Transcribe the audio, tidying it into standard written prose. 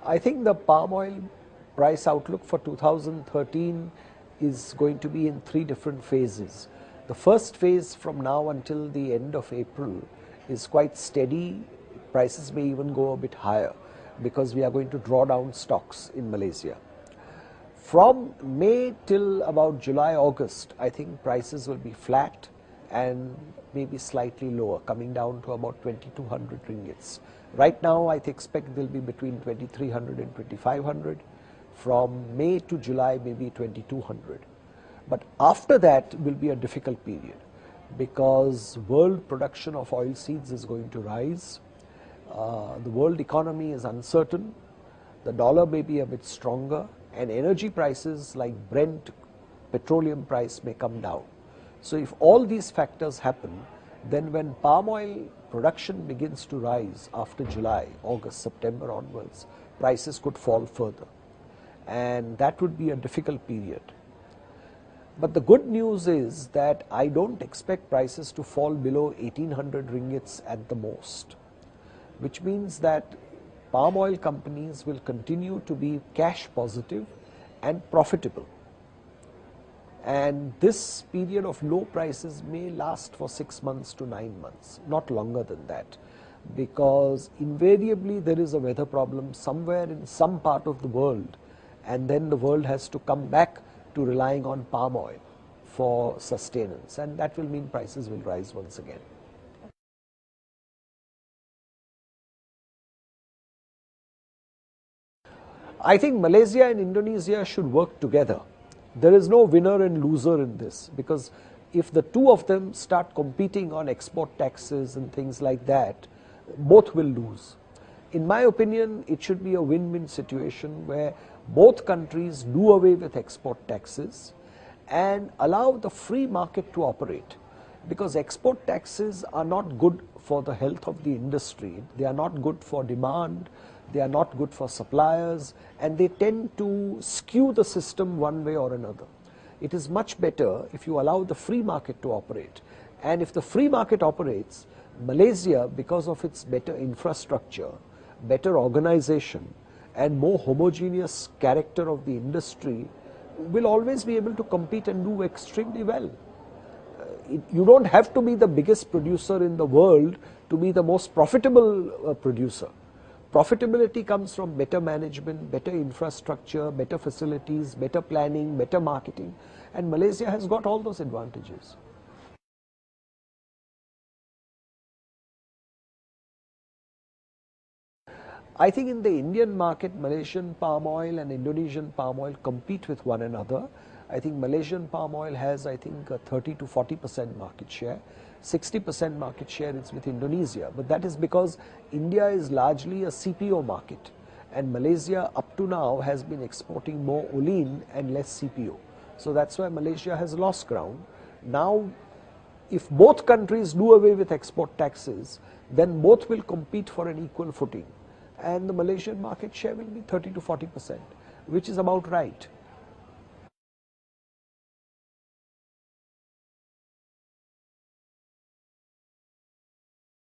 I think the palm oil price outlook for 2013 is going to be in 3 different phases. The first phase from now until the end of April is quite steady. Prices may even go a bit higher because we are going to draw down stocks in Malaysia. From May till about July, August, I think prices will be flat and maybe slightly lower, coming down to about 2200 ringgits. Right now, I expect they'll be between 2300 and 2500. From May to July, maybe 2200. But after that will be a difficult period because world production of oilseeds is going to rise. The world economy is uncertain. The dollar may be a bit stronger, and energy prices like Brent petroleum price may come down. So if all these factors happen, then when palm oil production begins to rise after July, August, September onwards, prices could fall further. And that would be a difficult period. But the good news is that I don't expect prices to fall below 1800 ringgits at the most, which means that palm oil companies will continue to be cash positive and profitable. And this period of low prices may last for 6 months to 9 months, not longer than that, because invariably there is a weather problem somewhere in some part of the world, and then the world has to come back to relying on palm oil for sustenance, and that will mean prices will rise once again. I think Malaysia and Indonesia should work together. There is no winner and loser in this, because if the two of them start competing on export taxes and things like that, both will lose. In my opinion, it should be a win-win situation where both countries do away with export taxes and allow the free market to operate, because export taxes are not good for the health of the industry. They are not good for demand, they are not good for suppliers, and they tend to skew the system one way or another. It is much better if you allow the free market to operate, and if the free market operates, Malaysia, because of its better infrastructure, better organization, and more homogeneous character of the industry, will always be able to compete and do extremely well. You don't have to be the biggest producer in the world to be the most profitable producer. Profitability comes from better management, better infrastructure, better facilities, better planning, better marketing, and Malaysia has got all those advantages. I think in the Indian market, Malaysian palm oil and Indonesian palm oil compete with one another. I think Malaysian palm oil has, I think, a 30 to 40% market share. 60% market share is with Indonesia, but that is because India is largely a CPO market, and Malaysia up to now has been exporting more olein and less CPO. So that's why Malaysia has lost ground. Now, if both countries do away with export taxes, then both will compete for an equal footing, and the Malaysian market share will be 30 to 40%, which is about right.